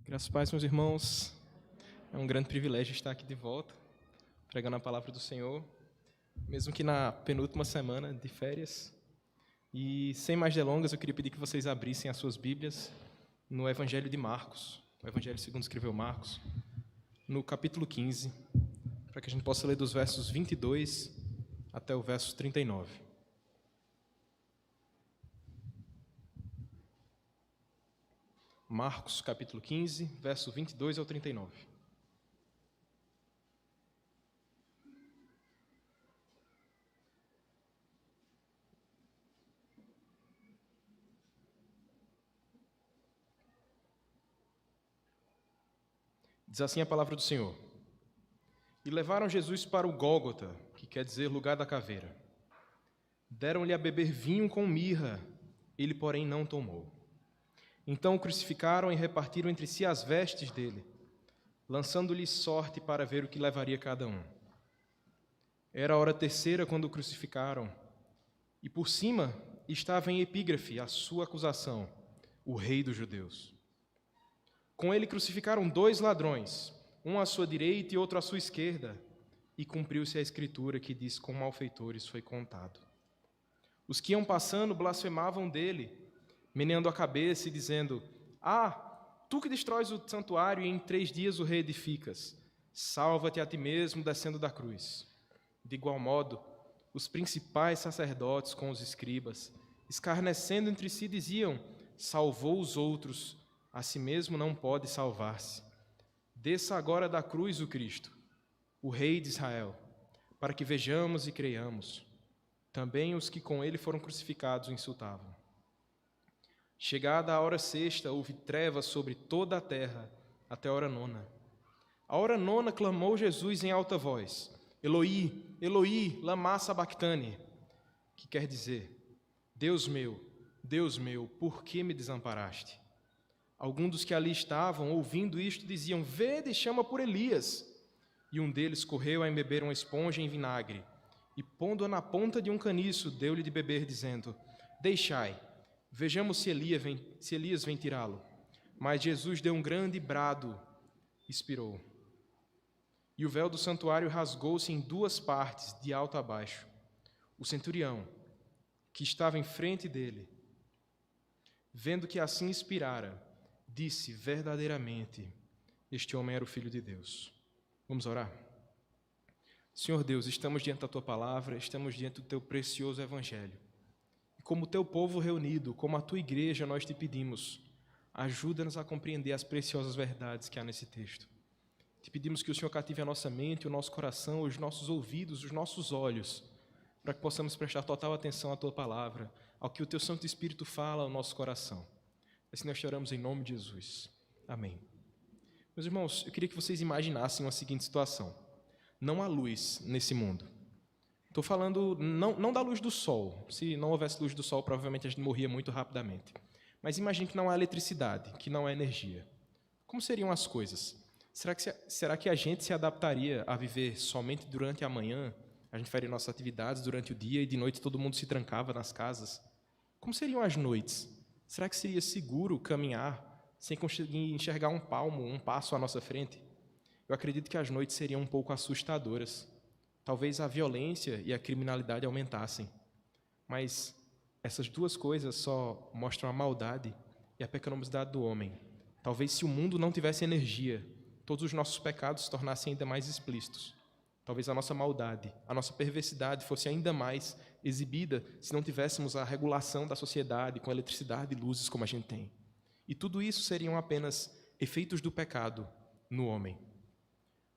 Graças a Deus, meus irmãos, é um grande privilégio estar aqui de volta, pregando a palavra do Senhor, mesmo que na penúltima semana de férias. E sem mais delongas, eu queria pedir que vocês abrissem as suas Bíblias no Evangelho de Marcos, o Evangelho segundo escreveu Marcos, no capítulo 15, para que a gente possa ler dos versos 22 até o verso 39. Marcos, capítulo 15, verso 22 ao 39. Diz assim a palavra do Senhor. E levaram Jesus para o Gólgota, que quer dizer lugar da caveira. Deram-lhe a beber vinho com mirra, ele, porém, não tomou. Então o crucificaram e repartiram entre si as vestes dele, lançando-lhe sorte para ver o que levaria cada um. Era a hora terceira quando o crucificaram, e por cima estava em epígrafe a sua acusação, o Rei dos Judeus. Com ele crucificaram 2 ladrões, um à sua direita e outro à sua esquerda, e cumpriu-se a escritura que diz: com malfeitores foi contado. Os que iam passando blasfemavam dele, meneando a cabeça e dizendo: Ah, tu que destróis o santuário e em 3 dias o reedificas, salva-te a ti mesmo descendo da cruz. De igual modo, os principais sacerdotes com os escribas, escarnecendo entre si, diziam: salvou os outros, a si mesmo não pode salvar-se. Desça agora da cruz o Cristo, o Rei de Israel, para que vejamos e creiamos. Também os que com ele foram crucificados o insultavam. Chegada a hora sexta, houve trevas sobre toda a terra, até a hora nona. A hora nona clamou Jesus em alta voz: Eloi, Eloi, lama sabactane, que quer dizer: Deus meu, por que me desamparaste? Alguns dos que ali estavam, ouvindo isto, diziam: Vede, chama por Elias. E um deles correu a embeber uma esponja em vinagre, e pondo-a na ponta de um caniço, deu-lhe de beber, dizendo: Deixai, vejamos se Elias vem tirá-lo. Mas Jesus deu um grande brado, expirou. E o véu do santuário rasgou-se em 2 partes, de alto a baixo. O centurião, que estava em frente dele, vendo que assim expirara, disse: verdadeiramente, este homem era o Filho de Deus. Vamos orar? Senhor Deus, estamos diante da Tua palavra, estamos diante do Teu precioso Evangelho. E como Teu povo reunido, como a Tua igreja, nós te pedimos, ajuda-nos a compreender as preciosas verdades que há nesse texto. Te pedimos que o Senhor cative a nossa mente, o nosso coração, os nossos ouvidos, os nossos olhos, para que possamos prestar total atenção à Tua palavra, ao que o Teu Santo Espírito fala ao nosso coração. Assim nós choramos em nome de Jesus. Amém. Meus irmãos, eu queria que vocês imaginassem uma seguinte situação. Não há luz nesse mundo. Estou falando não da luz do sol. Se não houvesse luz do sol, provavelmente a gente morria muito rapidamente. Mas imagine que não há eletricidade, que não há energia. Como seriam as coisas? Será que a gente se adaptaria a viver somente durante a manhã? A gente faria nossas atividades durante o dia e de noite todo mundo se trancava nas casas? Como seriam as noites? Será que seria seguro caminhar sem conseguir enxergar um passo à nossa frente? Eu acredito que as noites seriam um pouco assustadoras. Talvez a violência e a criminalidade aumentassem. Mas essas 2 coisas só mostram a maldade e a pecaminosidade do homem. Talvez se o mundo não tivesse energia, todos os nossos pecados se tornassem ainda mais explícitos. Talvez a nossa maldade, a nossa perversidade fosse ainda mais exibida se não tivéssemos a regulação da sociedade com eletricidade e luzes como a gente tem. E tudo isso seriam apenas efeitos do pecado no homem.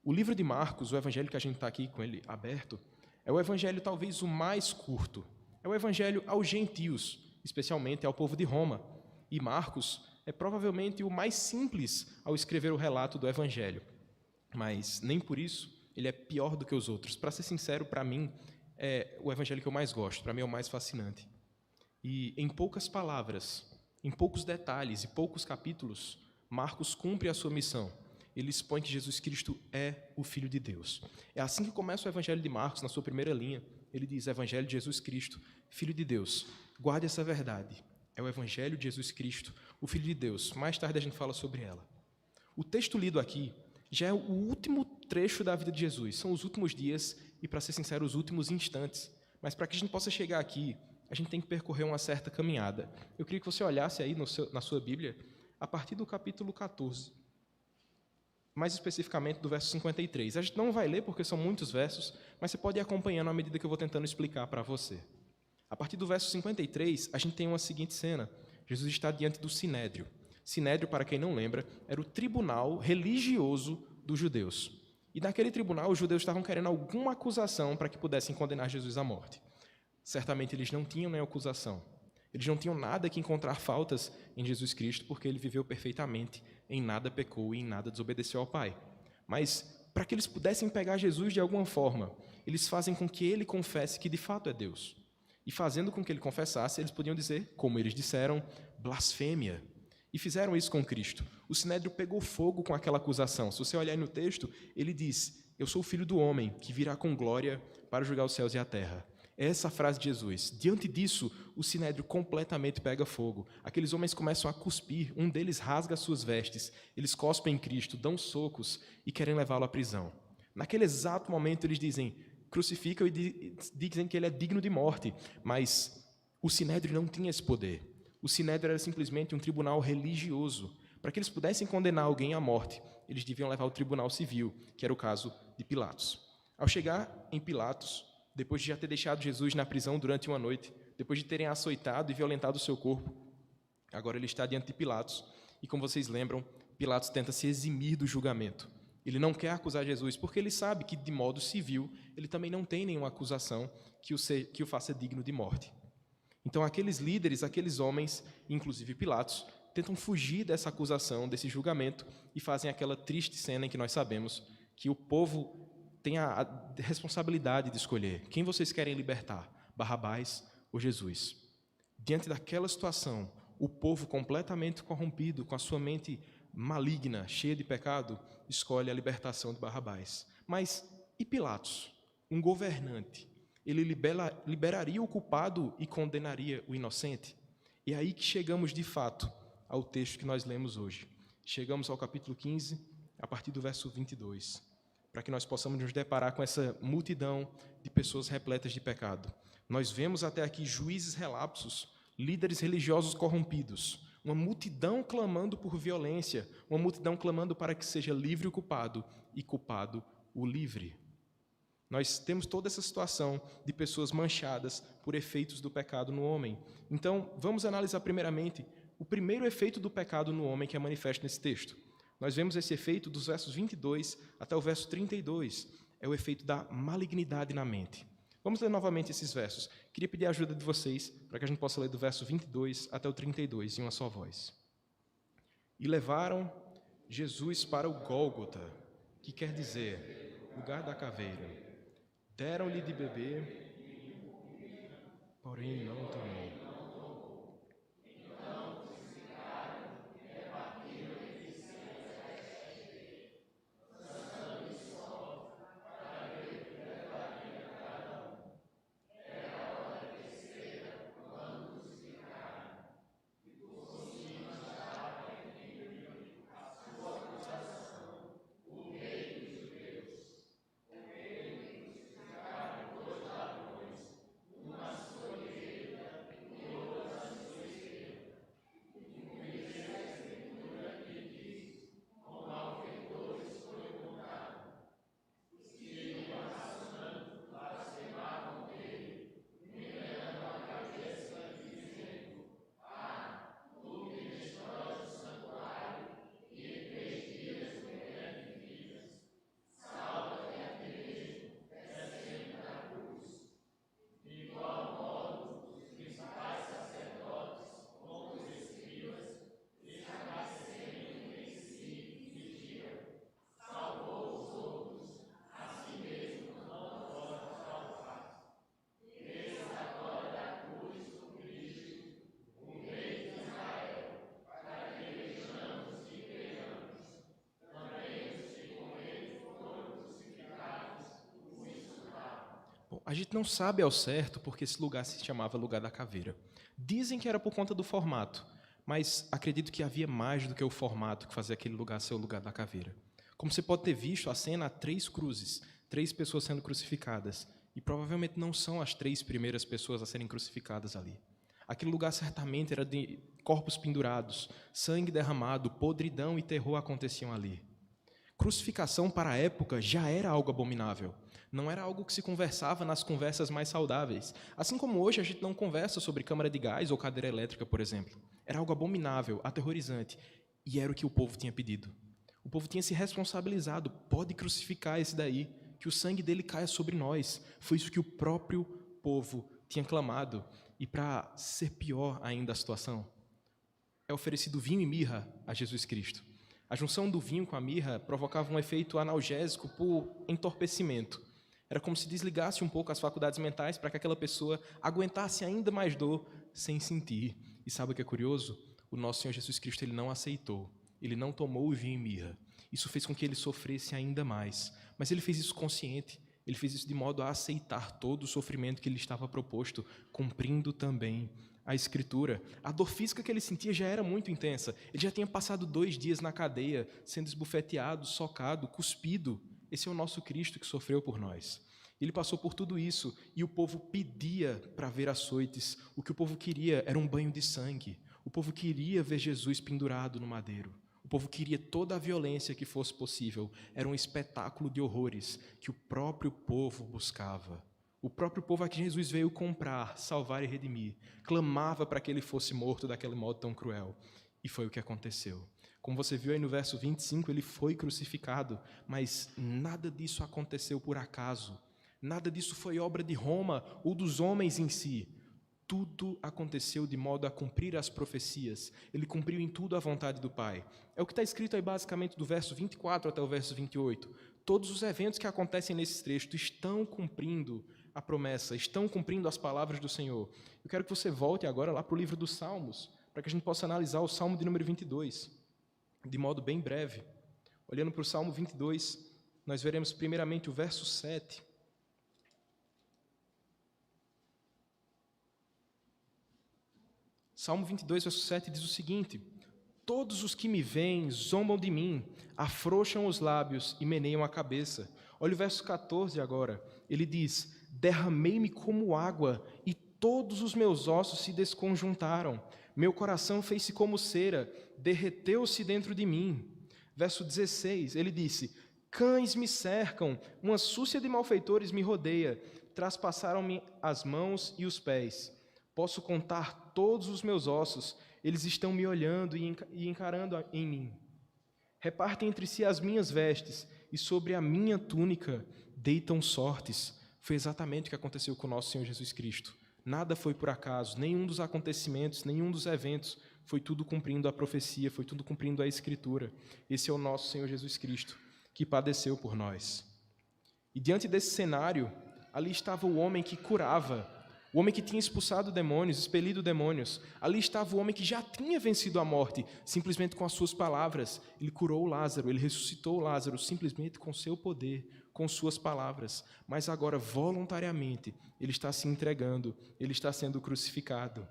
O livro de Marcos, o evangelho que a gente está aqui com ele aberto, é o evangelho talvez o mais curto. É o evangelho aos gentios, especialmente ao povo de Roma. E Marcos é provavelmente o mais simples ao escrever o relato do evangelho. Mas nem por isso ele é pior do que os outros. Para ser sincero, para mim, é o evangelho que eu mais gosto, para mim é o mais fascinante. E em poucas palavras, em poucos detalhes e poucos capítulos, Marcos cumpre a sua missão. Ele expõe que Jesus Cristo é o Filho de Deus. É assim que começa o evangelho de Marcos, na sua primeira linha. Ele diz: Evangelho de Jesus Cristo, Filho de Deus. Guarde essa verdade. É o evangelho de Jesus Cristo, o Filho de Deus. Mais tarde a gente fala sobre ela. O texto lido aqui já é o último trecho da vida de Jesus. São os últimos dias e, para ser sincero, os últimos instantes. Mas para que a gente possa chegar aqui, a gente tem que percorrer uma certa caminhada. Eu queria que você olhasse aí na sua Bíblia, a partir do capítulo 14, mais especificamente do verso 53. A gente não vai ler porque são muitos versos, mas você pode ir acompanhando à medida que eu vou tentando explicar para você. A partir do verso 53, a gente tem uma seguinte cena. Jesus está diante do Sinédrio. Sinédrio, para quem não lembra, era o tribunal religioso dos judeus. E naquele tribunal, os judeus estavam querendo alguma acusação para que pudessem condenar Jesus à morte. Certamente eles não tinham nem acusação. Eles não tinham nada que encontrar faltas em Jesus Cristo, porque ele viveu perfeitamente, em nada pecou e em nada desobedeceu ao Pai. Mas, para que eles pudessem pegar Jesus de alguma forma, eles fazem com que ele confesse que de fato é Deus. E fazendo com que ele confessasse, eles podiam dizer, como eles disseram, blasfêmia. E fizeram isso com Cristo. O Sinédrio pegou fogo com aquela acusação. Se você olhar aí no texto, ele diz, eu sou o Filho do Homem, que virá com glória para julgar os céus e a terra. É essa a frase de Jesus. Diante disso, o Sinédrio completamente pega fogo. Aqueles homens começam a cuspir, um deles rasga as suas vestes, eles cospem em Cristo, dão socos e querem levá-lo à prisão. Naquele exato momento, eles dizem, crucificam e dizem que ele é digno de morte, mas o Sinédrio não tinha esse poder. O Sinédrio era simplesmente um tribunal religioso. Para que eles pudessem condenar alguém à morte, eles deviam levar ao tribunal civil, que era o caso de Pilatos. Ao chegar em Pilatos, depois de já ter deixado Jesus na prisão durante uma noite, depois de terem açoitado e violentado o seu corpo, agora ele está diante de Pilatos. E como vocês lembram, Pilatos tenta se eximir do julgamento. Ele não quer acusar Jesus, porque ele sabe que, de modo civil, ele também não tem nenhuma acusação que o faça digno de morte. Então, aqueles líderes, aqueles homens, inclusive Pilatos, tentam fugir dessa acusação, desse julgamento, e fazem aquela triste cena em que nós sabemos que o povo tem a responsabilidade de escolher quem vocês querem libertar, Barrabás ou Jesus. Diante daquela situação, o povo completamente corrompido, com a sua mente maligna, cheia de pecado, escolhe a libertação de Barrabás. Mas e Pilatos, um governante? Ele liberaria o culpado e condenaria o inocente? É aí que chegamos, de fato, ao texto que nós lemos hoje. Chegamos ao capítulo 15, a partir do verso 22, para que nós possamos nos deparar com essa multidão de pessoas repletas de pecado. Nós vemos até aqui juízes relapsos, líderes religiosos corrompidos, uma multidão clamando por violência, uma multidão clamando para que seja livre o culpado e culpado o livre. Nós temos toda essa situação de pessoas manchadas por efeitos do pecado no homem. Então, vamos analisar primeiramente o primeiro efeito do pecado no homem que é manifesto nesse texto. Nós vemos esse efeito dos versos 22 até o verso 32. É o efeito da malignidade na mente. Vamos ler novamente esses versos. Queria pedir a ajuda de vocês para que a gente possa ler do verso 22 até o 32 em uma só voz. E levaram Jesus para o Gólgota, que quer dizer, lugar da caveira. Deram-lhe de beber, porém não tomou. Bom, a gente não sabe ao certo porque esse lugar se chamava Lugar da Caveira. Dizem que era por conta do formato, Mas acredito que havia mais do que o formato que fazia aquele lugar ser o lugar da caveira. Como você pode ter visto, a cena há 3 cruzes, 3 pessoas sendo crucificadas. E provavelmente não são as 3 primeiras pessoas a serem crucificadas ali. Aquele lugar certamente era de corpos pendurados, sangue derramado, podridão e terror aconteciam ali. Crucificação para a época já era algo abominável. Não era algo que se conversava nas conversas mais saudáveis. Assim como hoje a gente não conversa sobre câmara de gás ou cadeira elétrica, por exemplo. Era algo abominável, aterrorizante. E era o que o povo tinha pedido. O povo tinha se responsabilizado. Pode crucificar esse daí, que o sangue dele caia sobre nós. Foi isso que o próprio povo tinha clamado. E para ser pior ainda a situação, é oferecido vinho e mirra a Jesus Cristo. A junção do vinho com a mirra provocava um efeito analgésico por entorpecimento. Era como se desligasse um pouco as faculdades mentais para que aquela pessoa aguentasse ainda mais dor sem sentir. E sabe o que é curioso? O nosso Senhor Jesus Cristo ele não aceitou. Ele não tomou o vinho e mirra. Isso fez com que ele sofresse ainda mais. Mas ele fez isso consciente. Ele fez isso de modo a aceitar todo o sofrimento que lhe estava proposto, cumprindo também a Escritura. A dor física que ele sentia já era muito intensa. Ele já tinha passado 2 dias na cadeia, sendo esbofeteado, socado, cuspido. Esse é o nosso Cristo que sofreu por nós. Ele passou por tudo isso e o povo pedia para ver açoites. O que o povo queria era um banho de sangue. O povo queria ver Jesus pendurado no madeiro. O povo queria toda a violência que fosse possível. Era um espetáculo de horrores que o próprio povo buscava. O próprio povo a que Jesus veio comprar, salvar e redimir, clamava para que ele fosse morto daquele modo tão cruel. E foi o que aconteceu. Como você viu aí no verso 25, ele foi crucificado, mas nada disso aconteceu por acaso. Nada disso foi obra de Roma ou dos homens em si. Tudo aconteceu de modo a cumprir as profecias. Ele cumpriu em tudo a vontade do Pai. É o que está escrito aí basicamente do verso 24 até o verso 28. Todos os eventos que acontecem nesse trecho estão cumprindo a promessa, estão cumprindo as palavras do Senhor. Eu quero que você volte agora lá para o livro dos Salmos, para que a gente possa analisar o Salmo de número 22, de modo bem breve. Olhando para o Salmo 22, nós veremos primeiramente o verso 7. Salmo 22, verso 7 diz o seguinte: todos os que me veem zombam de mim, afrouxam os lábios e meneiam a cabeça. Olha o verso 14 agora. Ele diz: derramei-me como água e todos os meus ossos se desconjuntaram. Meu coração fez-se como cera, derreteu-se dentro de mim. Verso 16, ele disse: cães me cercam, uma súcia de malfeitores me rodeia, traspassaram-me as mãos e os pés. Posso contar todos os meus ossos, eles estão me olhando e encarando em mim. Repartem entre si as minhas vestes, e sobre a minha túnica deitam sortes. Foi exatamente o que aconteceu com o nosso Senhor Jesus Cristo. Nada foi por acaso, nenhum dos acontecimentos, nenhum dos eventos, foi tudo cumprindo a profecia, foi tudo cumprindo a Escritura. Esse é o nosso Senhor Jesus Cristo, que padeceu por nós. E diante desse cenário, ali estava o homem que curava, o homem que tinha expulsado demônios, expelido demônios. Ali estava o homem que já tinha vencido a morte, simplesmente com as suas palavras. Ele curou Lázaro, ele ressuscitou Lázaro, simplesmente com seu poder, com suas palavras. Mas agora, voluntariamente, ele está se entregando, ele está sendo crucificado.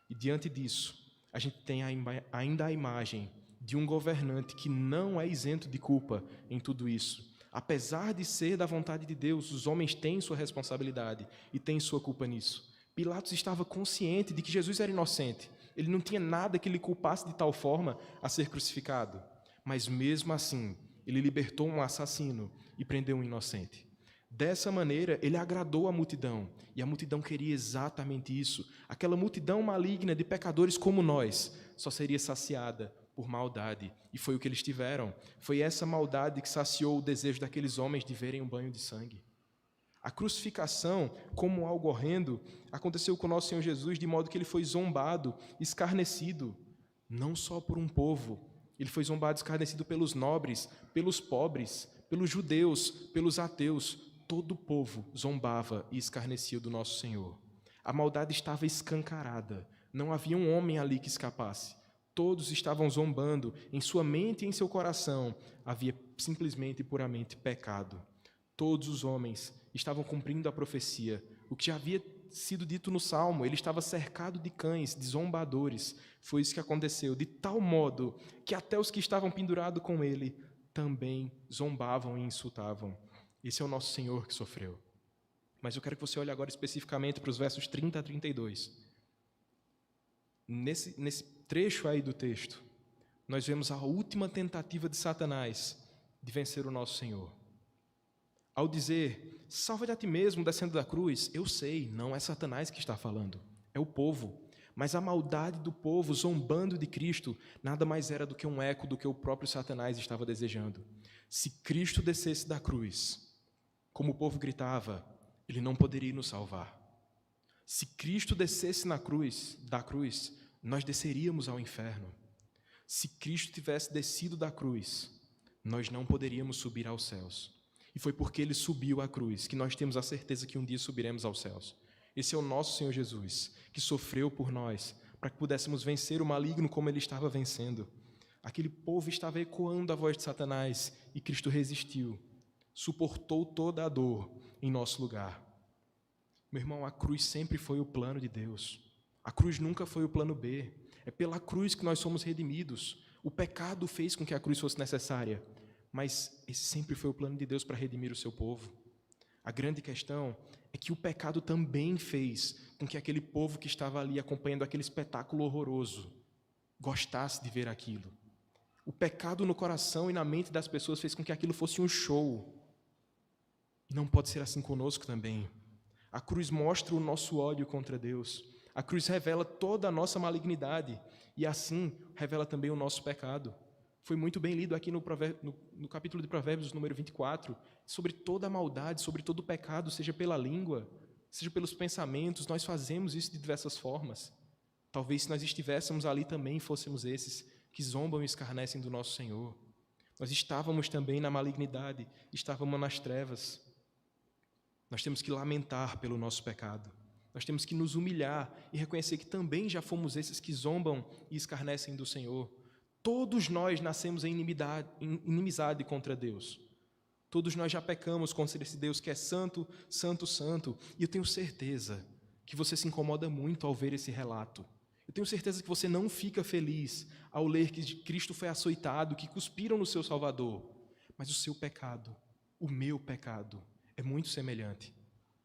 E diante disso, a gente tem ainda a imagem de um governante que não é isento de culpa em tudo isso. Apesar de ser da vontade de Deus, os homens têm sua responsabilidade e têm sua culpa nisso. Pilatos estava consciente de que Jesus era inocente. Ele não tinha nada que lhe culpasse de tal forma a ser crucificado. Mas mesmo assim, ele libertou um assassino e prendeu um inocente. Dessa maneira, ele agradou a multidão. E a multidão queria exatamente isso. Aquela multidão maligna de pecadores como nós só seria saciada por maldade, e foi o que eles tiveram. Foi essa maldade que saciou o desejo daqueles homens de verem um banho de sangue. A crucificação, como algo horrendo, aconteceu com o nosso Senhor Jesus, de modo que ele foi zombado, escarnecido, não só por um povo, ele foi zombado, escarnecido pelos nobres, pelos pobres, pelos judeus, pelos ateus. Todo o povo zombava e escarnecia do nosso Senhor. A maldade estava escancarada, não havia um homem ali que escapasse. Todos estavam zombando, em sua mente e em seu coração havia simplesmente e puramente pecado. Todos os homens estavam cumprindo a profecia, o que já havia sido dito no Salmo, ele estava cercado de cães, de zombadores. Foi isso que aconteceu, de tal modo que até os que estavam pendurados com ele também zombavam e insultavam. Esse é o nosso Senhor que sofreu. Mas eu quero que você olhe agora especificamente para os versos 30 a 32. Nesse trecho aí do texto, nós vemos a última tentativa de Satanás de vencer o nosso Senhor. Ao dizer, salva-te a ti mesmo descendo da cruz, eu sei, não é Satanás que está falando, é o povo. Mas a maldade do povo zombando de Cristo nada mais era do que um eco do que o próprio Satanás estava desejando. Se Cristo descesse da cruz, como o povo gritava, ele não poderia nos salvar. Se Cristo descesse da cruz, nós desceríamos ao inferno. Se Cristo tivesse descido da cruz, nós não poderíamos subir aos céus. E foi porque ele subiu à cruz que nós temos a certeza que um dia subiremos aos céus. Esse é o nosso Senhor Jesus, que sofreu por nós, para que pudéssemos vencer o maligno como ele estava vencendo. Aquele povo estava ecoando a voz de Satanás e Cristo resistiu, suportou toda a dor em nosso lugar. Meu irmão, a cruz sempre foi o plano de Deus. A cruz nunca foi o plano B. É pela cruz que nós somos redimidos. O pecado fez com que a cruz fosse necessária, mas esse sempre foi o plano de Deus para redimir o seu povo. A grande questão é que o pecado também fez com que aquele povo que estava ali acompanhando aquele espetáculo horroroso gostasse de ver aquilo. O pecado no coração e na mente das pessoas fez com que aquilo fosse um show. E não pode ser assim conosco também. A cruz mostra o nosso ódio contra Deus. A cruz revela toda a nossa malignidade e assim revela também o nosso pecado. Foi muito bem lido aqui no capítulo de Provérbios, número 24, sobre toda a maldade, sobre todo o pecado, seja pela língua, seja pelos pensamentos. Nós fazemos isso de diversas formas. Talvez se nós estivéssemos ali também fôssemos esses que zombam e escarnecem do nosso Senhor. Nós estávamos também na malignidade, estávamos nas trevas. Nós temos que lamentar pelo nosso pecado. Nós temos que nos humilhar e reconhecer que também já fomos esses que zombam e escarnecem do Senhor. Todos nós nascemos em inimizade contra Deus. Todos nós já pecamos contra esse Deus que é santo, santo, santo. E eu tenho certeza que você se incomoda muito ao ver esse relato. Eu tenho certeza que você não fica feliz ao ler que Cristo foi açoitado, que cuspiram no seu Salvador. Mas o seu pecado, o meu pecado, é muito semelhante.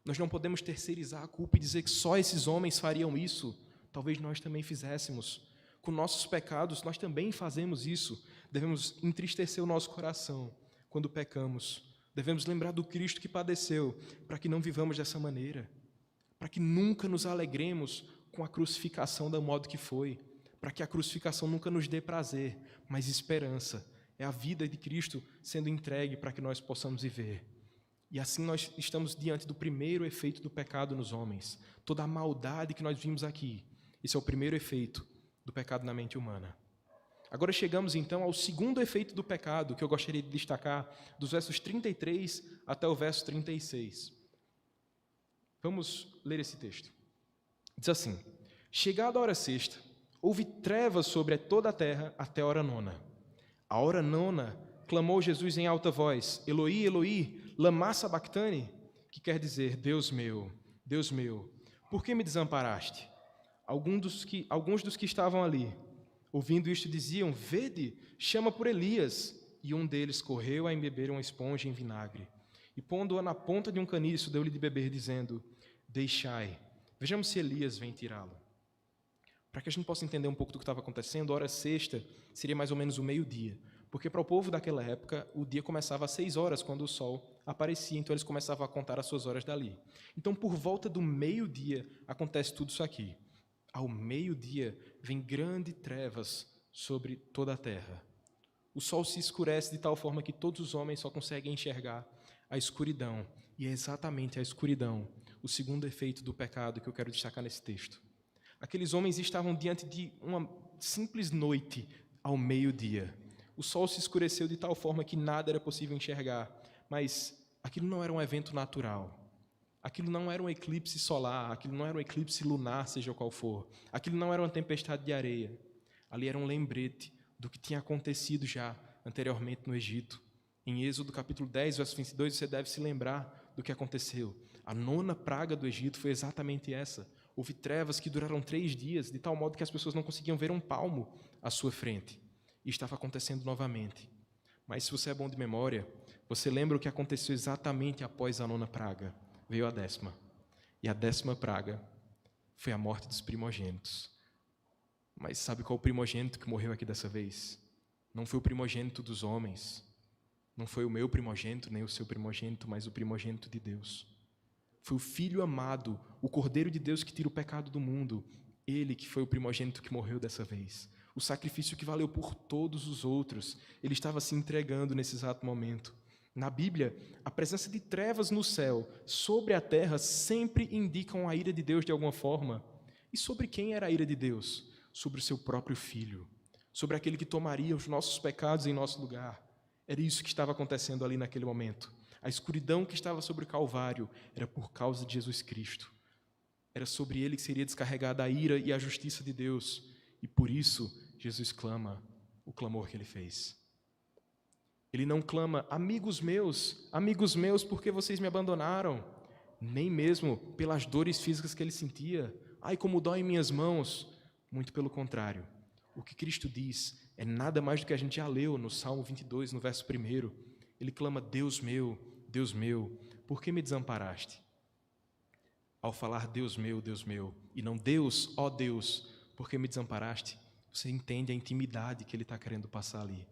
Nós não podemos terceirizar a culpa e dizer que só esses homens fariam isso. Talvez nós também fizéssemos. Com nossos pecados, nós também fazemos isso. Devemos entristecer o nosso coração quando pecamos. Devemos lembrar do Cristo que padeceu, para que não vivamos dessa maneira. Para que nunca nos alegremos com a crucificação do modo que foi. Para que a crucificação nunca nos dê prazer, mas esperança. É a vida de Cristo sendo entregue para que nós possamos viver. E assim nós estamos diante do primeiro efeito do pecado nos homens. Toda a maldade que nós vimos aqui. Esse é o primeiro efeito do pecado na mente humana. Agora chegamos então ao segundo efeito do pecado, que eu gostaria de destacar, dos versos 33 até o verso 36. Vamos ler esse texto. Diz assim: chegada a hora sexta, houve trevas sobre toda a terra até a hora nona. A hora nona, clamou Jesus em alta voz: Eloi, Eloi, lama sabactani, que quer dizer: Deus meu, por que me desamparaste? Alguns dos que estavam ali, ouvindo isto, diziam: vede, chama por Elias. E um deles correu a embeber uma esponja em vinagre, e pondo-a na ponta de um caniço, deu-lhe de beber, dizendo: deixai, vejamos se Elias vem tirá-lo. Para que a gente possa entender um pouco do que estava acontecendo, a hora sexta seria mais ou menos o meio-dia, porque para o povo daquela época, o dia começava às 6 horas, quando o sol aparecia, então eles começavam a contar as suas horas dali. Então, por volta do meio-dia, acontece tudo isso aqui. Ao meio-dia, vem grandes trevas sobre toda a terra. O sol se escurece de tal forma que todos os homens só conseguem enxergar a escuridão. E é exatamente a escuridão, o segundo efeito do pecado que eu quero destacar nesse texto. Aqueles homens estavam diante de uma simples noite ao meio-dia. O sol se escureceu de tal forma que nada era possível enxergar, mas aquilo não era um evento natural. Aquilo não era um eclipse solar, aquilo não era um eclipse lunar, seja qual for. Aquilo não era uma tempestade de areia. Ali era um lembrete do que tinha acontecido já anteriormente no Egito. Em Êxodo capítulo 10, verso 22, você deve se lembrar do que aconteceu. A 9ª praga do Egito foi exatamente essa. Houve trevas que duraram 3 dias, de tal modo que as pessoas não conseguiam ver um palmo à sua frente. E estava acontecendo novamente. Mas se você é bom de memória, você lembra o que aconteceu exatamente após a 9ª praga? Veio a 10ª. E a 10ª praga foi a morte dos primogênitos. Mas sabe qual o primogênito que morreu aqui dessa vez? Não foi o primogênito dos homens. Não foi o meu primogênito, nem o seu primogênito, mas o primogênito de Deus. Foi o Filho amado, o Cordeiro de Deus que tira o pecado do mundo. Ele que foi o primogênito que morreu dessa vez. O sacrifício que valeu por todos os outros. Ele estava se entregando nesse exato momento. Na Bíblia, a presença de trevas no céu, sobre a terra, sempre indicam a ira de Deus de alguma forma. E sobre quem era a ira de Deus? Sobre o seu próprio Filho. Sobre aquele que tomaria os nossos pecados em nosso lugar. Era isso que estava acontecendo ali naquele momento. A escuridão que estava sobre o Calvário era por causa de Jesus Cristo. Era sobre ele que seria descarregada a ira e a justiça de Deus. E por isso, Jesus clama o clamor que ele fez. Ele não clama, amigos meus, por que vocês me abandonaram? Nem mesmo pelas dores físicas que ele sentia. Ai, como dói em minhas mãos. Muito pelo contrário. O que Cristo diz é nada mais do que a gente já leu no Salmo 22, no verso 1. Ele clama, Deus meu, por que me desamparaste? Ao falar Deus meu, e não Deus, ó Deus, por que me desamparaste? Você entende a intimidade que ele está querendo passar ali.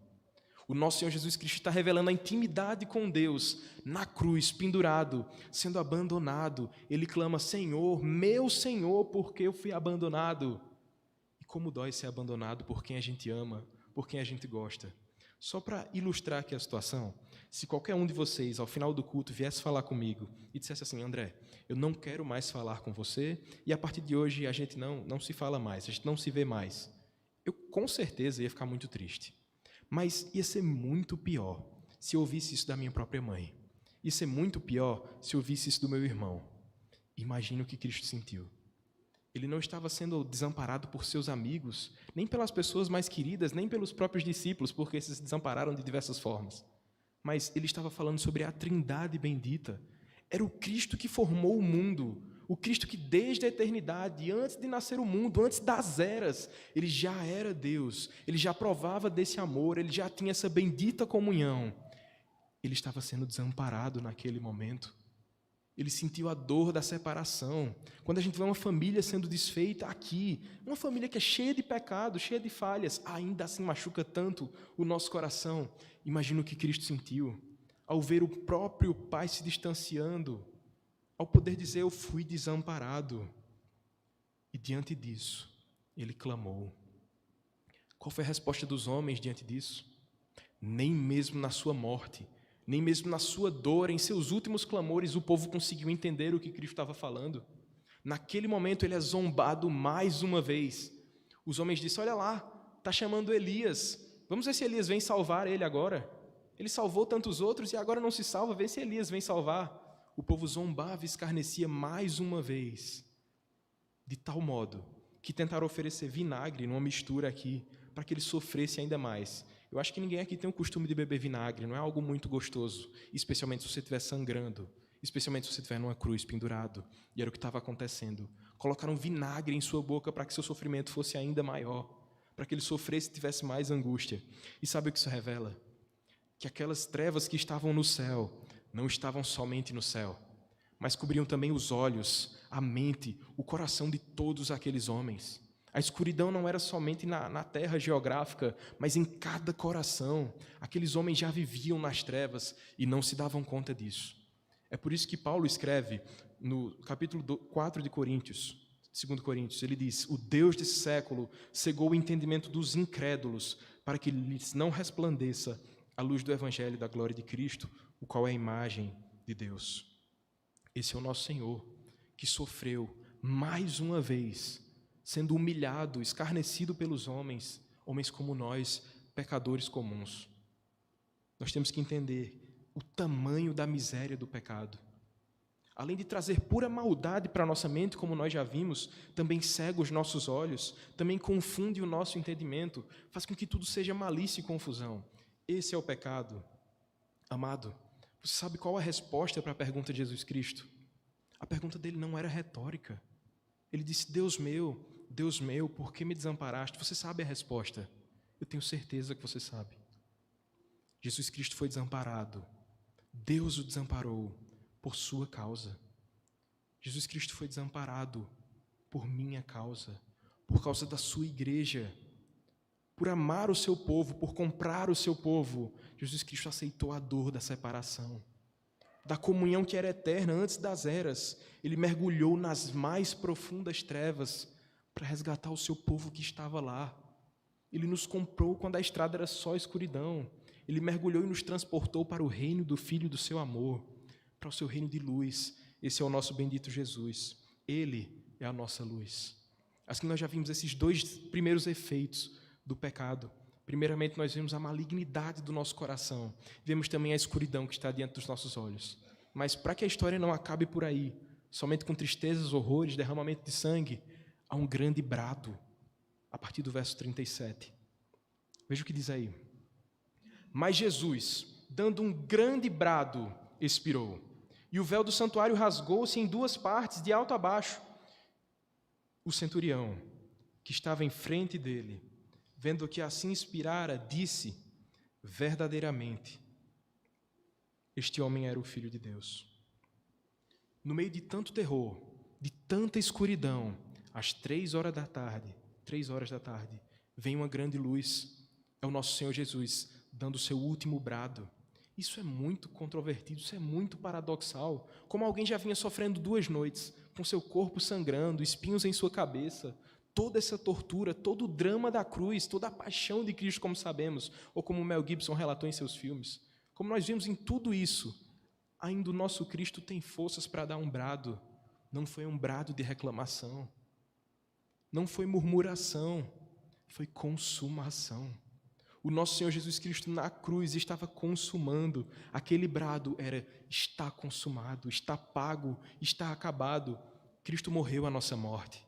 O nosso Senhor Jesus Cristo está revelando a intimidade com Deus, na cruz, pendurado, sendo abandonado. Ele clama, Senhor, meu Senhor, por que eu fui abandonado? E como dói ser abandonado por quem a gente ama, por quem a gente gosta. Só para ilustrar aqui a situação, se qualquer um de vocês, ao final do culto, viesse falar comigo e dissesse assim, André, eu não quero mais falar com você e a partir de hoje a gente não se fala mais, a gente não se vê mais. Eu com certeza ia ficar muito triste. Mas ia ser muito pior se eu ouvisse isso da minha própria mãe. Ia ser muito pior se eu ouvisse isso do meu irmão. Imagina o que Cristo sentiu. Ele não estava sendo desamparado por seus amigos, nem pelas pessoas mais queridas, nem pelos próprios discípulos, porque esses se desampararam de diversas formas. Mas ele estava falando sobre a Trindade bendita. Era o Cristo que formou o mundo, o Cristo que desde a eternidade, antes de nascer o mundo, antes das eras, ele já era Deus, ele já provava desse amor, ele já tinha essa bendita comunhão. Ele estava sendo desamparado naquele momento. Ele sentiu a dor da separação. Quando a gente vê uma família sendo desfeita aqui, uma família que é cheia de pecado, cheia de falhas, ainda assim machuca tanto o nosso coração. Imagina o que Cristo sentiu ao ver o próprio Pai se distanciando, ao poder dizer, eu fui desamparado. E diante disso, ele clamou. Qual foi a resposta dos homens diante disso? Nem mesmo na sua morte, nem mesmo na sua dor, em seus últimos clamores, o povo conseguiu entender o que Cristo estava falando. Naquele momento, ele é zombado mais uma vez. Os homens disseram, olha lá, está chamando Elias. Vamos ver se Elias vem salvar ele agora. Ele salvou tantos outros e agora não se salva, vê se Elias vem salvar. O povo zombava e escarnecia mais uma vez, de tal modo que tentaram oferecer vinagre numa mistura aqui, para que ele sofresse ainda mais. Eu acho que ninguém aqui tem o costume de beber vinagre, não é algo muito gostoso, especialmente se você estiver sangrando, especialmente se você estiver numa cruz pendurado. E era o que estava acontecendo. Colocaram vinagre em sua boca para que seu sofrimento fosse ainda maior, para que ele sofresse e tivesse mais angústia. E sabe o que isso revela? Que aquelas trevas que estavam no céu não estavam somente no céu, mas cobriam também os olhos, a mente, o coração de todos aqueles homens. A escuridão não era somente na terra geográfica, mas em cada coração. Aqueles homens já viviam nas trevas e não se davam conta disso. É por isso que Paulo escreve no capítulo 4 de Coríntios, 2 Coríntios, ele diz, o Deus desse século cegou o entendimento dos incrédulos para que lhes não resplandeça a luz do Evangelho da glória de Cristo, o qual é a imagem de Deus. Esse é o nosso Senhor, que sofreu mais uma vez, sendo humilhado, escarnecido pelos homens como nós, pecadores comuns. Nós temos que entender o tamanho da miséria do pecado. Além de trazer pura maldade para a nossa mente, como nós já vimos, também cega os nossos olhos, também confunde o nosso entendimento, faz com que tudo seja malícia e confusão. Esse é o pecado. Amado, você sabe qual a resposta para a pergunta de Jesus Cristo? A pergunta dele não era retórica. Ele disse: Deus meu, por que me desamparaste? Você sabe a resposta. Eu tenho certeza que você sabe. Jesus Cristo foi desamparado. Deus o desamparou por sua causa. Jesus Cristo foi desamparado por minha causa, por causa da sua igreja. Por amar o seu povo, por comprar o seu povo, Jesus Cristo aceitou a dor da separação, da comunhão que era eterna antes das eras. Ele mergulhou nas mais profundas trevas para resgatar o seu povo que estava lá. Ele nos comprou quando a estrada era só escuridão. Ele mergulhou e nos transportou para o reino do Filho do seu amor, para o seu reino de luz. Esse é o nosso bendito Jesus. Ele é a nossa luz. Assim nós já vimos esses dois primeiros efeitos do pecado. Primeiramente, nós vemos a malignidade do nosso coração. Vemos também a escuridão que está diante dos nossos olhos. Mas para que a história não acabe por aí, somente com tristezas, horrores, derramamento de sangue, há um grande brado, a partir do verso 37. Veja o que diz aí. Mas Jesus, dando um grande brado, expirou. E o véu do santuário rasgou-se em duas partes, de alto a baixo. O centurião, que estava em frente dele, vendo que assim expirara, disse: verdadeiramente, este homem era o Filho de Deus. No meio de tanto terror, de tanta escuridão, às 3 horas da tarde, vem uma grande luz. É o nosso Senhor Jesus, dando o seu último brado. Isso é muito controvertido, isso é muito paradoxal. Como alguém já vinha sofrendo 2 noites, com seu corpo sangrando, espinhos em sua cabeça, toda essa tortura, todo o drama da cruz, toda a paixão de Cristo, como sabemos, ou como Mel Gibson relatou em seus filmes. Como nós vimos em tudo isso, ainda o nosso Cristo tem forças para dar um brado. Não foi um brado de reclamação, não foi murmuração, foi consumação. O nosso Senhor Jesus Cristo na cruz estava consumando. Aquele brado era: está consumado, está pago, está acabado. Cristo morreu a nossa morte.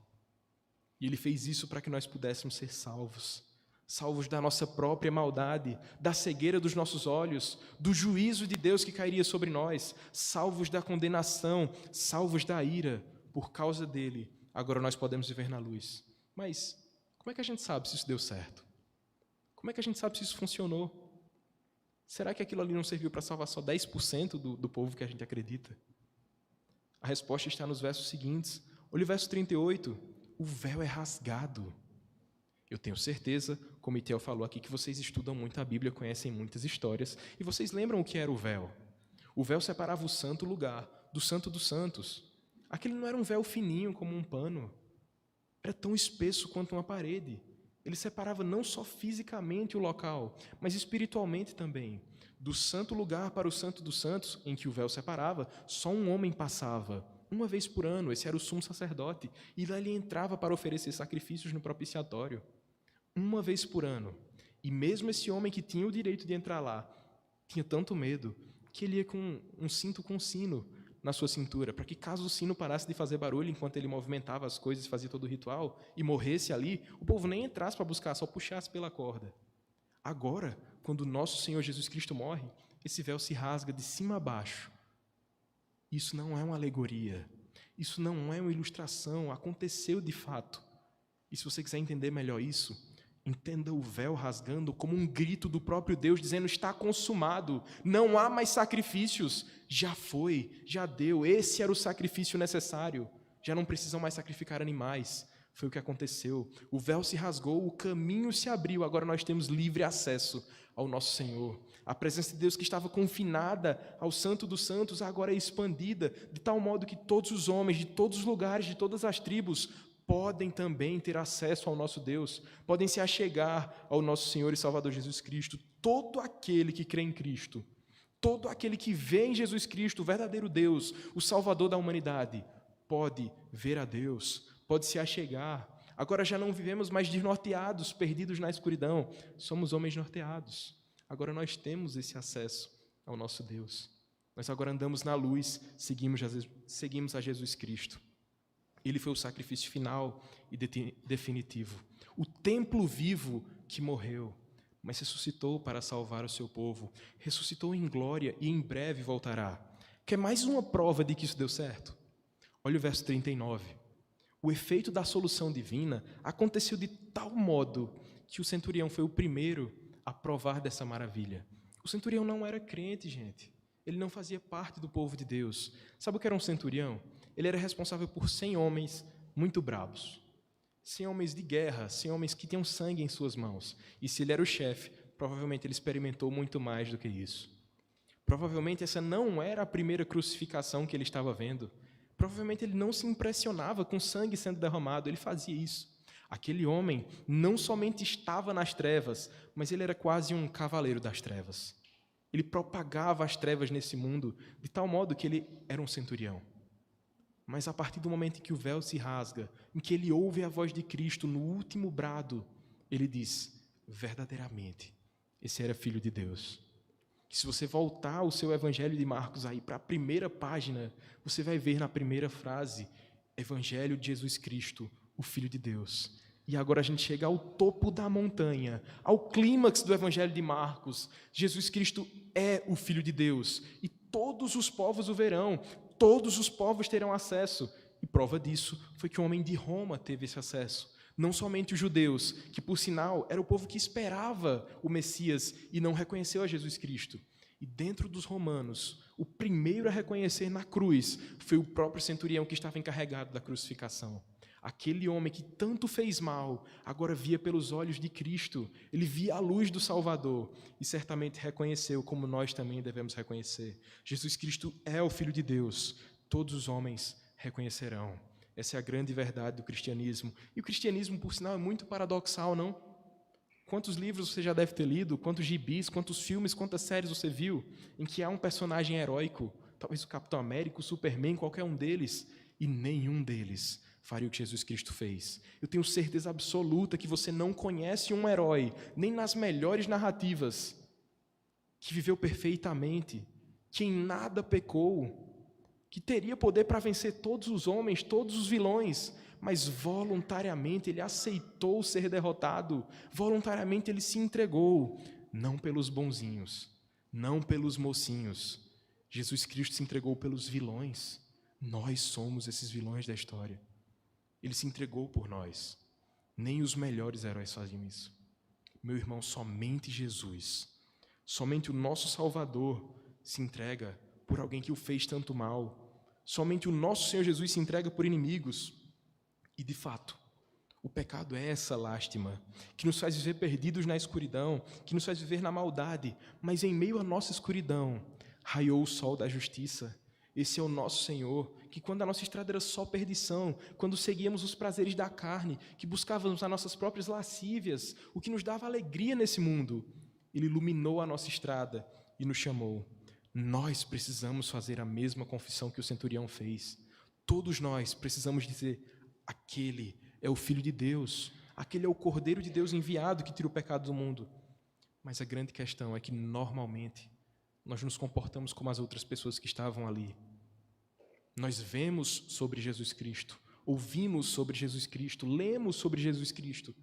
E Ele fez isso para que nós pudéssemos ser salvos. Salvos da nossa própria maldade, da cegueira dos nossos olhos, do juízo de Deus que cairia sobre nós, salvos da condenação, salvos da ira. Por causa dele, agora nós podemos viver na luz. Mas como é que a gente sabe se isso deu certo? Como é que a gente sabe se isso funcionou? Será que aquilo ali não serviu para salvar só 10% do povo que a gente acredita? A resposta está nos versos seguintes. Olha o verso 38. O véu é rasgado. Eu tenho certeza, como Itiel falou aqui, que vocês estudam muito a Bíblia, conhecem muitas histórias, e vocês lembram o que era o véu? O véu separava o santo lugar do santo dos santos. Aquele não era um véu fininho como um pano. Era tão espesso quanto uma parede. Ele separava não só fisicamente o local, mas espiritualmente também. Do santo lugar para o santo dos santos, em que o véu separava, só um homem passava. Uma vez por ano, esse era o sumo sacerdote, e lá ele entrava para oferecer sacrifícios no propiciatório. Uma vez por ano. E mesmo esse homem que tinha o direito de entrar lá, tinha tanto medo, que ele ia com um cinto com sino na sua cintura, para que caso o sino parasse de fazer barulho enquanto ele movimentava as coisas e fazia todo o ritual, e morresse ali, o povo nem entrasse para buscar, só puxasse pela corda. Agora, quando o nosso Senhor Jesus Cristo morre, esse véu se rasga de cima a baixo. Isso não é uma alegoria, isso não é uma ilustração, aconteceu de fato. E se você quiser entender melhor isso, entenda o véu rasgando como um grito do próprio Deus, dizendo: está consumado, não há mais sacrifícios, já foi, já deu, esse era o sacrifício necessário, já não precisam mais sacrificar animais. Foi o que aconteceu, o véu se rasgou, o caminho se abriu, agora nós temos livre acesso ao nosso Senhor. A presença de Deus que estava confinada ao Santo dos Santos agora é expandida, de tal modo que todos os homens, de todos os lugares, de todas as tribos, podem também ter acesso ao nosso Deus, podem se achegar ao nosso Senhor e Salvador Jesus Cristo. Todo aquele que crê em Cristo, todo aquele que vê em Jesus Cristo, o verdadeiro Deus, o Salvador da humanidade, pode ver a Deus, pode se achegar. Agora já não vivemos mais desnorteados, perdidos na escuridão, somos homens norteados. Agora nós temos esse acesso ao nosso Deus. Nós agora andamos na luz, seguimos a Jesus Cristo. Ele foi o sacrifício final e definitivo. O templo vivo que morreu, mas ressuscitou para salvar o seu povo. Ressuscitou em glória e em breve voltará. Quer mais uma prova de que isso deu certo? Olha o verso 39. O efeito da solução divina aconteceu de tal modo que o centurião foi o primeiro a provar dessa maravilha. O centurião não era crente, gente. Ele não fazia parte do povo de Deus. Sabe o que era um centurião? Ele era responsável por 100 homens muito bravos. 100 homens de guerra, 100 homens que tinham sangue em suas mãos. E se ele era o chefe, provavelmente ele experimentou muito mais do que isso. Provavelmente essa não era a primeira crucificação que ele estava vendo. Provavelmente ele não se impressionava com sangue sendo derramado, ele fazia isso. Aquele homem não somente estava nas trevas, mas ele era quase um cavaleiro das trevas. Ele propagava as trevas nesse mundo, de tal modo que ele era um centurião. Mas a partir do momento em que o véu se rasga, em que ele ouve a voz de Cristo no último brado, ele diz, verdadeiramente, esse era filho de Deus. Que se você voltar o seu Evangelho de Marcos aí para a primeira página, você vai ver na primeira frase, Evangelho de Jesus Cristo, o Filho de Deus. E agora a gente chega ao topo da montanha, ao clímax do Evangelho de Marcos. Jesus Cristo é o Filho de Deus e todos os povos o verão, todos os povos terão acesso. E prova disso foi que o homem de Roma teve esse acesso. Não somente os judeus, que por sinal era o povo que esperava o Messias e não reconheceu a Jesus Cristo. E dentro dos romanos, o primeiro a reconhecer na cruz foi o próprio centurião que estava encarregado da crucificação. Aquele homem que tanto fez mal, agora via pelos olhos de Cristo, ele via a luz do Salvador e certamente reconheceu como nós também devemos reconhecer. Jesus Cristo é o Filho de Deus, todos os homens reconhecerão. Essa é a grande verdade do cristianismo. E o cristianismo, por sinal, é muito paradoxal, não? Quantos livros você já deve ter lido, quantos gibis, quantos filmes, quantas séries você viu em que há um personagem heróico, talvez o Capitão América, o Superman, qualquer um deles, e nenhum deles faria o que Jesus Cristo fez. Eu tenho certeza absoluta que você não conhece um herói, nem nas melhores narrativas, que viveu perfeitamente, que em nada pecou, que teria poder para vencer todos os homens, todos os vilões, mas voluntariamente ele aceitou ser derrotado, voluntariamente ele se entregou, não pelos bonzinhos, não pelos mocinhos. Jesus Cristo se entregou pelos vilões. Nós somos esses vilões da história. Ele se entregou por nós. Nem os melhores heróis faziam isso. Meu irmão, somente Jesus, somente o nosso Salvador se entrega por alguém que o fez tanto mal. Somente o nosso Senhor Jesus se entrega por inimigos. E, de fato, o pecado é essa lástima, que nos faz viver perdidos na escuridão, que nos faz viver na maldade, mas em meio à nossa escuridão, raiou o sol da justiça. Esse é o nosso Senhor, que quando a nossa estrada era só perdição, quando seguíamos os prazeres da carne, que buscávamos as nossas próprias lascívias, o que nos dava alegria nesse mundo, Ele iluminou a nossa estrada e nos chamou. Nós precisamos fazer a mesma confissão que o centurião fez. Todos nós precisamos dizer, aquele é o Filho de Deus, aquele é o Cordeiro de Deus enviado que tira o pecado do mundo. Mas a grande questão é que, normalmente, nós nos comportamos como as outras pessoas que estavam ali. Nós vemos sobre Jesus Cristo, ouvimos sobre Jesus Cristo, lemos sobre Jesus Cristo,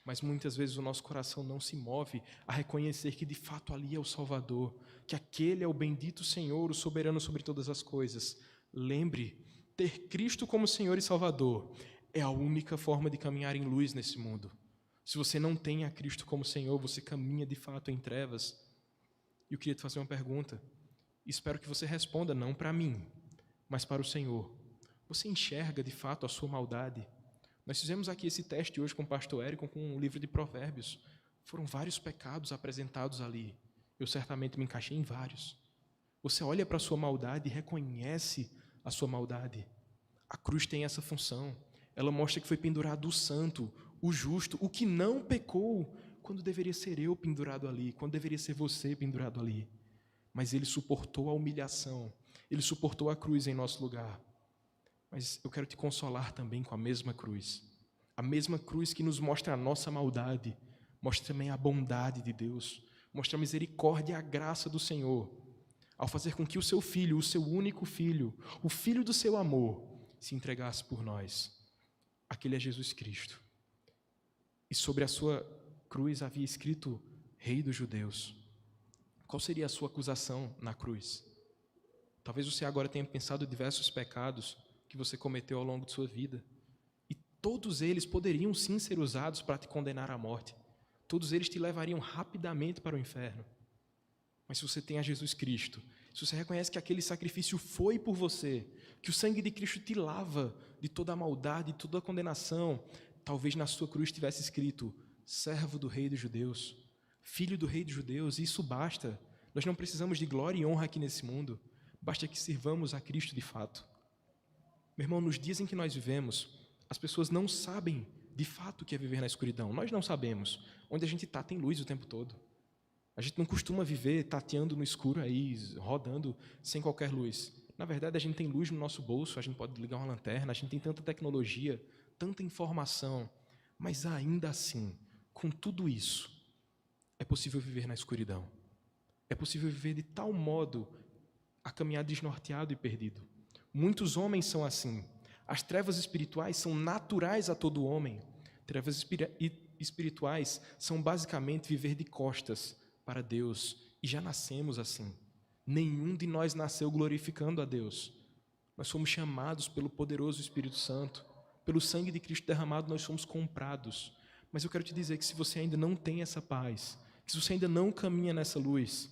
mas muitas vezes o nosso coração não se move a reconhecer que de fato ali é o Salvador, que aquele é o bendito Senhor, o soberano sobre todas as coisas. Lembre, ter Cristo como Senhor e Salvador é a única forma de caminhar em luz nesse mundo. Se você não tem a Cristo como Senhor, você caminha de fato em trevas. E eu queria te fazer uma pergunta. Espero que você responda não para mim, mas para o Senhor. Você enxerga de fato a sua maldade? Nós fizemos aqui esse teste hoje com o pastor Érico, com um livro de Provérbios. Foram vários pecados apresentados ali. Eu certamente me encaixei em vários. Você olha para a sua maldade e reconhece a sua maldade. A cruz tem essa função. Ela mostra que foi pendurado o santo, o justo, o que não pecou, quando deveria ser eu pendurado ali, quando deveria ser você pendurado ali. Mas ele suportou a humilhação, ele suportou a cruz em nosso lugar. Mas eu quero te consolar também com a mesma cruz que nos mostra a nossa maldade, mostra também a bondade de Deus, mostra a misericórdia e a graça do Senhor, ao fazer com que o seu Filho, o seu único Filho, o Filho do seu amor, se entregasse por nós. Aquele é Jesus Cristo. E sobre a sua cruz havia escrito Rei dos Judeus. Qual seria a sua acusação na cruz? Talvez você agora tenha pensado em diversos pecados. que você cometeu ao longo de sua vida. E todos eles poderiam sim ser usados para te condenar à morte. Todos eles te levariam rapidamente para o inferno. Mas se você tem a Jesus Cristo, se você reconhece que aquele sacrifício foi por você, que o sangue de Cristo te lava de toda a maldade, de toda a condenação, talvez na sua cruz tivesse escrito: servo do rei dos judeus, filho do rei dos judeus, e isso basta. Nós não precisamos de glória e honra aqui nesse mundo, basta que sirvamos a Cristo de fato. Meu irmão, nos dias em que nós vivemos, as pessoas não sabem de fato o que é viver na escuridão. Nós não sabemos. Onde a gente está tem luz o tempo todo. A gente não costuma viver tateando no escuro aí, rodando sem qualquer luz. Na verdade, a gente tem luz no nosso bolso, a gente pode ligar uma lanterna, a gente tem tanta tecnologia, tanta informação, mas ainda assim, com tudo isso, é possível viver na escuridão. É possível viver de tal modo a caminhar desnorteado e perdido. Muitos homens são assim. As trevas espirituais são naturais a todo homem. Trevas espirituais são basicamente viver de costas para Deus, e já nascemos assim. Nenhum de nós nasceu glorificando a Deus. Nós fomos chamados pelo poderoso Espírito Santo, pelo sangue de Cristo derramado, nós somos comprados. Mas eu quero te dizer que se você ainda não tem essa paz, que se você ainda não caminha nessa luz,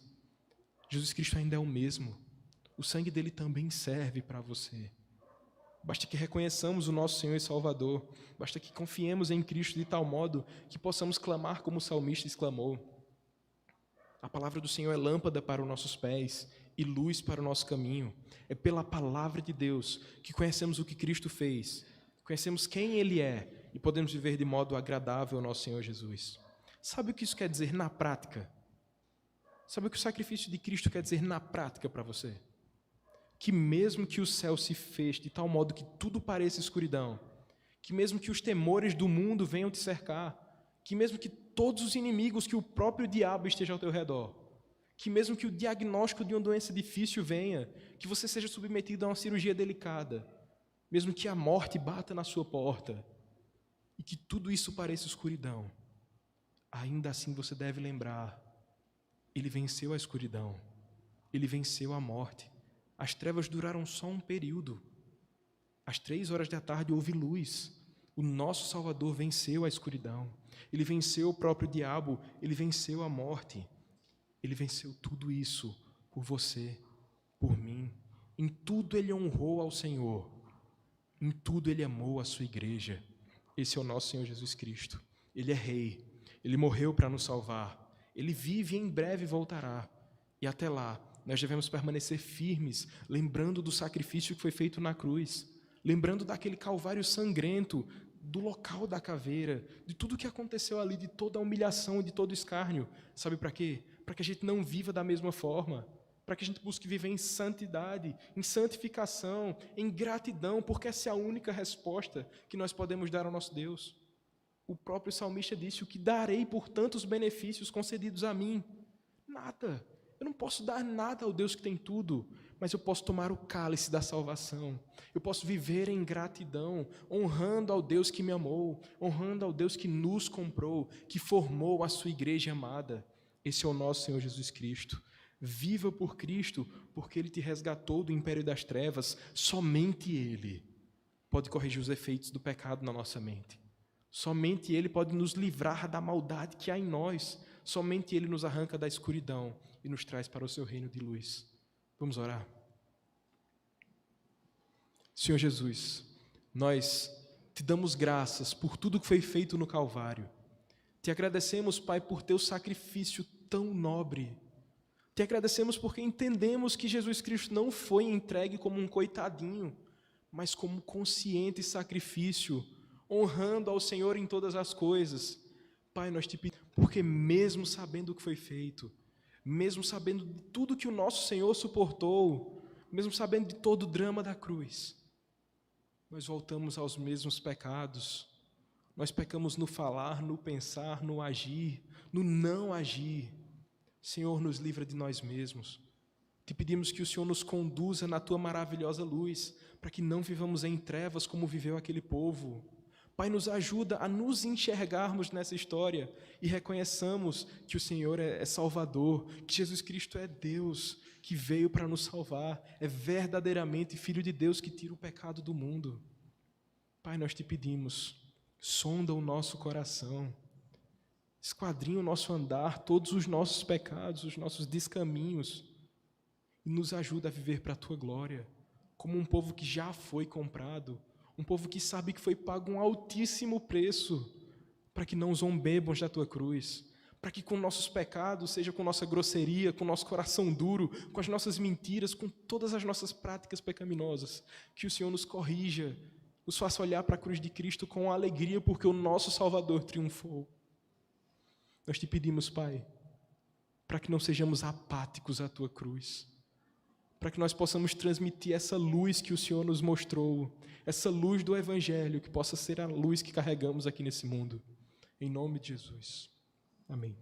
Jesus Cristo ainda é o mesmo. O sangue dele também serve para você. Basta que reconheçamos o nosso Senhor e Salvador, basta que confiemos em Cristo de tal modo que possamos clamar como o salmista exclamou. A palavra do Senhor é lâmpada para os nossos pés e luz para o nosso caminho. É pela palavra de Deus que conhecemos o que Cristo fez, conhecemos quem Ele é e podemos viver de modo agradável ao nosso Senhor Jesus. Sabe o que isso quer dizer na prática? Sabe o que o sacrifício de Cristo quer dizer na prática para você? Que mesmo que o céu se feche de tal modo que tudo pareça escuridão, que mesmo que os temores do mundo venham te cercar, que mesmo que todos os inimigos, que o próprio diabo esteja ao teu redor, que mesmo que o diagnóstico de uma doença difícil venha, que você seja submetido a uma cirurgia delicada, mesmo que a morte bata na sua porta, e que tudo isso pareça escuridão, ainda assim você deve lembrar, Ele venceu a escuridão, Ele venceu a morte. As trevas duraram só um período. Às 15h houve luz. O nosso Salvador venceu a escuridão. Ele venceu o próprio diabo. Ele venceu a morte. Ele venceu tudo isso por você, por mim. Em tudo Ele honrou ao Senhor. Em tudo Ele amou a sua igreja. Esse é o nosso Senhor Jesus Cristo. Ele é Rei. Ele morreu para nos salvar. Ele vive e em breve voltará. E até lá, nós devemos permanecer firmes, lembrando do sacrifício que foi feito na cruz, lembrando daquele calvário sangrento, do local da caveira, de tudo o que aconteceu ali, de toda a humilhação, de todo o escárnio. Sabe para quê? Para que a gente não viva da mesma forma, para que a gente busque viver em santidade, em santificação, em gratidão, porque essa é a única resposta que nós podemos dar ao nosso Deus. O próprio salmista disse: o que darei por tantos benefícios concedidos a mim? Nada. Eu não posso dar nada ao Deus que tem tudo, mas eu posso tomar o cálice da salvação. Eu posso viver em gratidão, honrando ao Deus que me amou, honrando ao Deus que nos comprou, que formou a sua igreja amada. Esse é o nosso Senhor Jesus Cristo. Viva por Cristo, porque Ele te resgatou do império das trevas. Somente Ele pode corrigir os efeitos do pecado na nossa mente. Somente Ele pode nos livrar da maldade que há em nós. Somente Ele nos arranca da escuridão e nos traz para o seu reino de luz. Vamos orar. Senhor Jesus, nós te damos graças por tudo que foi feito no Calvário. Te agradecemos, Pai, por teu sacrifício tão nobre. Te agradecemos porque entendemos que Jesus Cristo não foi entregue como um coitadinho, mas como consciente sacrifício, honrando ao Senhor em todas as coisas. Pai, nós te pedimos, porque mesmo sabendo o que foi feito, mesmo sabendo de tudo que o nosso Senhor suportou, mesmo sabendo de todo o drama da cruz, nós voltamos aos mesmos pecados. Nós pecamos no falar, no pensar, no agir, no não agir. Senhor, nos livra de nós mesmos. Te pedimos que o Senhor nos conduza na Tua maravilhosa luz, para que não vivamos em trevas como viveu aquele povo. Pai, nos ajuda a nos enxergarmos nessa história e reconheçamos que o Senhor é Salvador, que Jesus Cristo é Deus, que veio para nos salvar, é verdadeiramente Filho de Deus que tira o pecado do mundo. Pai, nós te pedimos, sonda o nosso coração, esquadrinha o nosso andar, todos os nossos pecados, os nossos descaminhos, e nos ajuda a viver para a Tua glória, como um povo que já foi comprado, um povo que sabe que foi pago um altíssimo preço, para que não zombemos da Tua cruz, para que com nossos pecados, seja com nossa grosseria, com nosso coração duro, com as nossas mentiras, com todas as nossas práticas pecaminosas, que o Senhor nos corrija, nos faça olhar para a cruz de Cristo com alegria, porque o nosso Salvador triunfou. Nós te pedimos, Pai, para que não sejamos apáticos à Tua cruz, para que nós possamos transmitir essa luz que o Senhor nos mostrou, essa luz do Evangelho, que possa ser a luz que carregamos aqui nesse mundo. Em nome de Jesus. Amém.